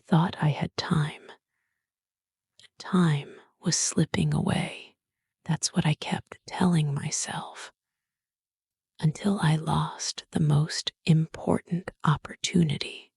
thought I had time, but time was slipping away. That's what I kept telling myself until I lost the most important opportunity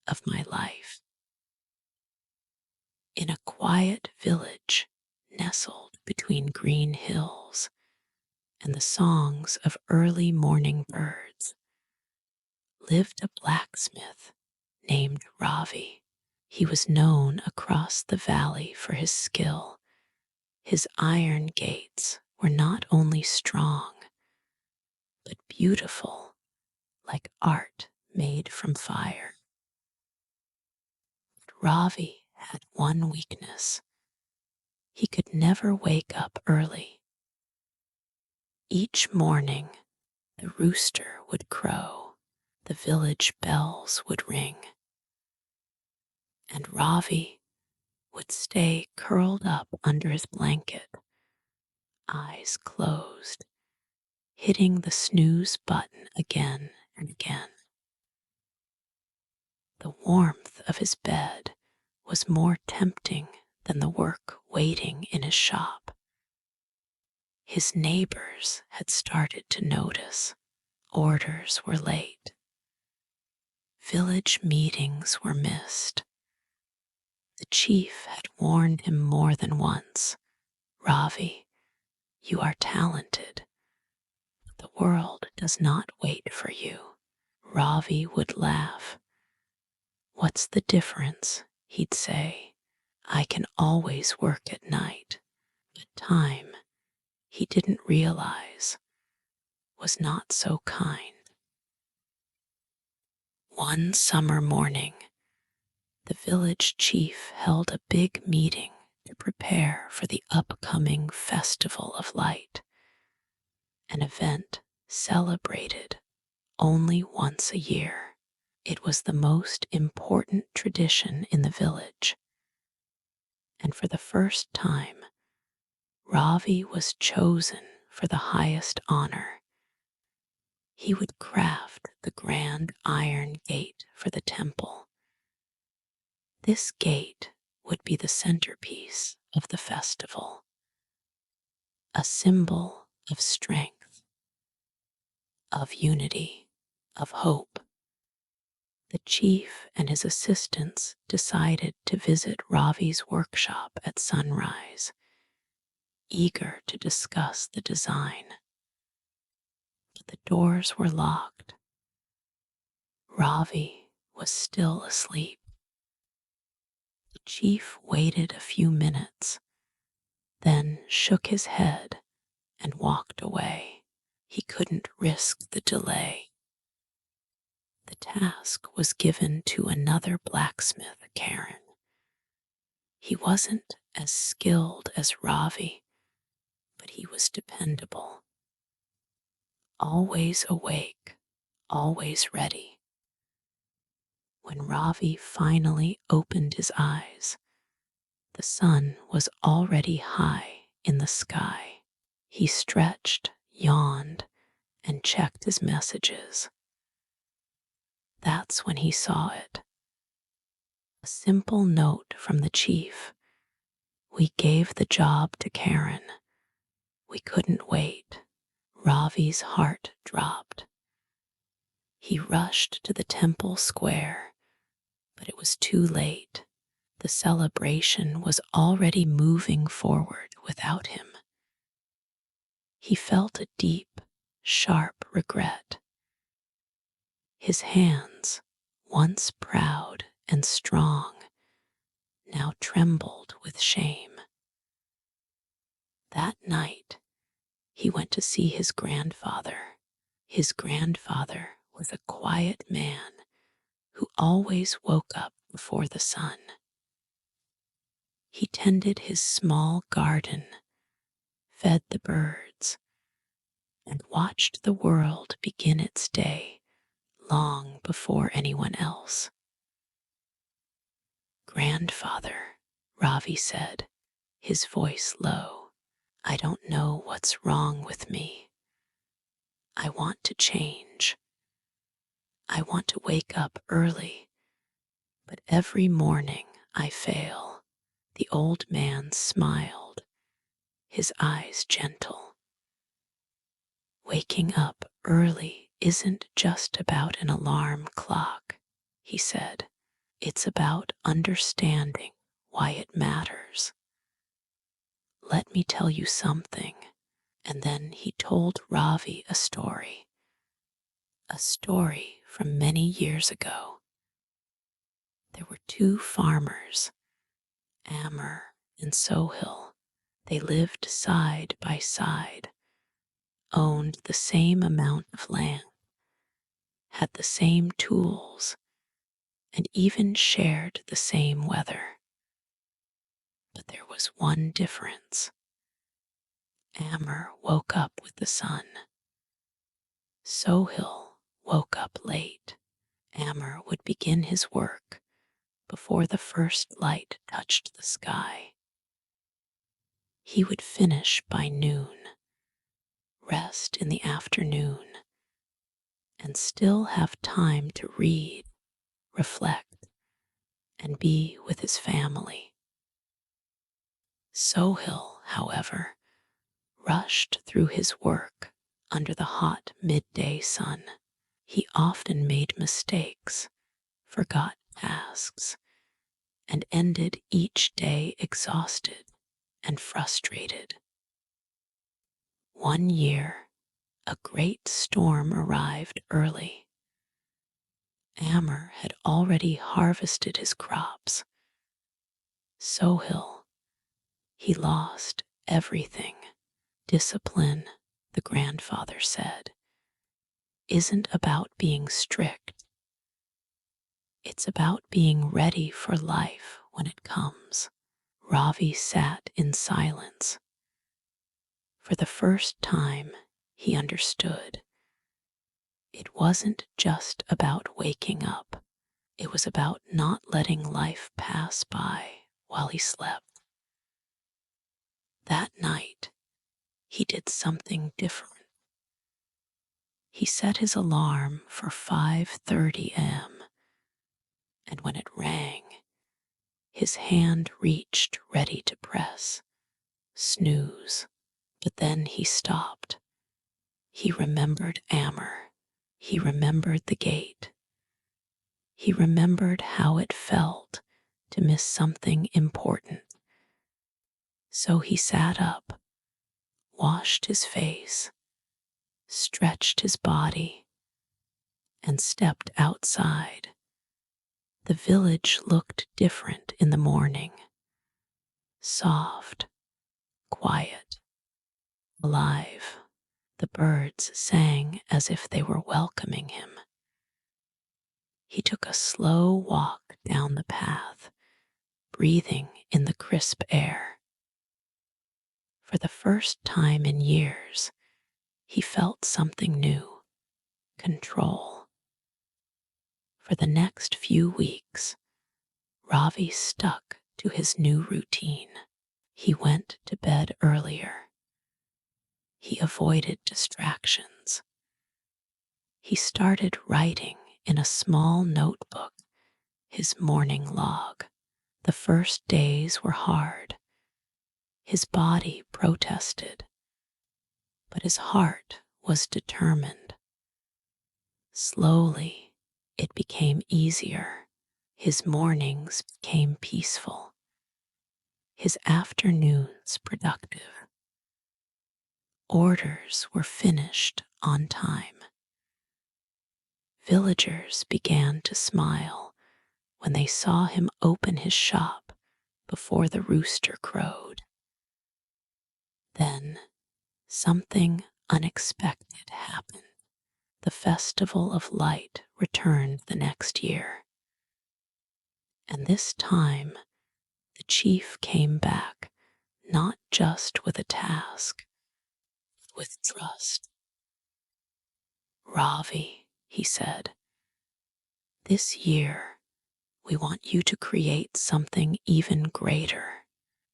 of my life. In a quiet village nestled between green hills and the songs of early morning birds lived a blacksmith named Ravi. He was known across the valley for his skill. His iron gates were not only strong, but beautiful, like art made from fire. But Ravi had one weakness. He could never wake up early. Each morning, the rooster would crow, the village bells would ring, and Ravi would stay curled up under his blanket, eyes closed, hitting the snooze button again and again. The warmth of his bed was more tempting than the work waiting in his shop. His neighbors had started to notice. Orders were late. Village meetings were missed. The chief had warned him more than once. Ravi, you are talented, but the world does not wait for you. Ravi would laugh. What's the difference? He'd say. I can always work at night. But time, he didn't realize, was not so kind. One summer morning, the village chief held a big meeting to prepare for the upcoming Festival of Light, an event celebrated only once a year. It was the most important tradition in the village, and for the first time, Ravi was chosen for the highest honor. He would craft the grand iron gate for the temple. This gate would be the centerpiece of the festival, a symbol of strength, of unity, of hope. The chief and his assistants decided to visit Ravi's workshop at sunrise, eager to discuss the design. But the doors were locked. Ravi was still asleep. The chief waited a few minutes, then shook his head and walked away. He couldn't risk the delay. The task was given to another blacksmith, Karen. He wasn't as skilled as Ravi, but he was dependable. Always awake, always ready. When Ravi finally opened his eyes, the sun was already high in the sky. He stretched, yawned, and checked his messages. That's when he saw it. A simple note from the chief. We gave the job to Karen. We couldn't wait. Ravi's heart dropped. He rushed to the temple square, but it was too late. The celebration was already moving forward without him. He felt a deep, sharp regret. His hands, once proud and strong, now trembled with shame. That night, he went to see his grandfather. His grandfather was a quiet man who always woke up before the sun. He tended his small garden, fed the birds, and watched the world begin its day long before anyone else. Grandfather, Ravi said, his voice low, I don't know what's wrong with me. I want to change. I want to wake up early, But every morning I fail. The old man smiled, his eyes gentle. Waking up early isn't just about an alarm clock, he said. It's about understanding why it matters. Let me tell you something. And then he told Ravi a story from many years ago. There were two farmers, Amr and Sohil. They lived side by side, owned the same amount of land, had the same tools, and even shared the same weather. But there was one difference. Amr woke up with the sun. Sohil woke up late. Amr would begin his work before the first light touched the sky. He would finish by noon, rest in the afternoon, and still have time to read, reflect, and be with his family. Sohil, however, rushed through his work under the hot midday sun. He often made mistakes, forgot tasks, and ended each day exhausted and frustrated. One year, a great storm arrived early. Amr had already harvested his crops. Sohil, he lost everything. Discipline, the grandfather said, isn't about being strict. It's about being ready for life when it comes. Ravi sat in silence. For the first time, he understood. It wasn't just about waking up. It was about not letting life pass by while he slept. That night, he did something different. He set his alarm for 5:30 a.m., and when it rang, his hand reached ready to press snooze. But then he stopped. He remembered Amr. He remembered the gate. He remembered how it felt to miss something important. So he sat up, washed his face, stretched his body, and stepped outside. The village looked different in the morning. Soft, quiet, alive. The birds sang as if they were welcoming him. He took a slow walk down the path, breathing in the crisp air. For the first time in years, he felt something new, control. For the next few weeks, Ravi stuck to his new routine. He went to bed earlier. He avoided distractions. He started writing in a small notebook his morning log. The first days were hard. His body protested, but his heart was determined. Slowly, it became easier. His mornings became peaceful, his afternoons productive. Orders were finished on time. Villagers began to smile when they saw him open his shop before the rooster crowed. Then something unexpected happened. The festival of light returned the next year. And this time, the chief came back not just with a task, with trust. Ravi, he said, this year we want you to create something even greater.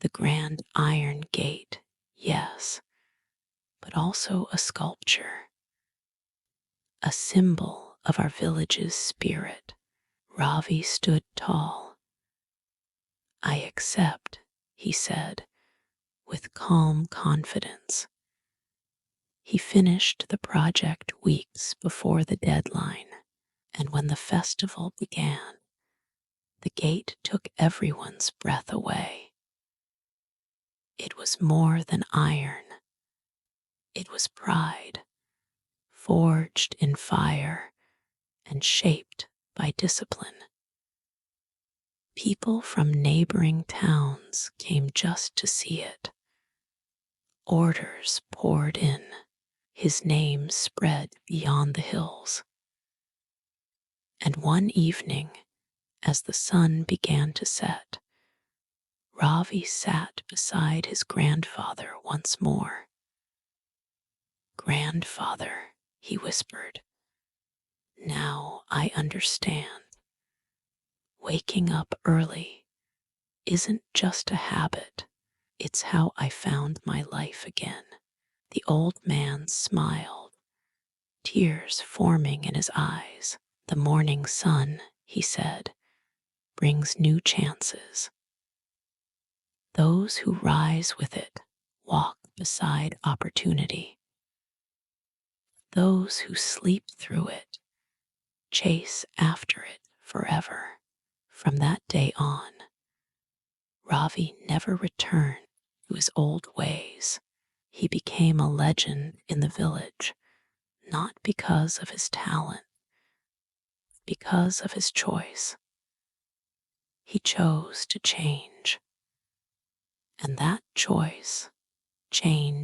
The grand iron gate, yes, but also a sculpture, a symbol of our village's spirit, Ravi stood tall. "I accept," he said, with calm confidence. He finished the project weeks before the deadline, and when the festival began, the gate took everyone's breath away. It was more than iron. It was pride, forged in fire and shaped by discipline. People from neighboring towns came just to see it. Orders poured in. His name spread beyond the hills. And one evening, as the sun began to set, Ravi sat beside his grandfather once more. "Grandfather," he whispered, "now I understand. Waking up early isn't just a habit, it's how I found my life again." The old man smiled, tears forming in his eyes. "The morning sun," he said, "brings new chances. Those who rise with it walk beside opportunity. Those who sleep through it chase after it forever." From that day on, Ravi never returned to his old ways. He became a legend in the village, not because of his talent, because of his choice. He chose to change, and that choice changed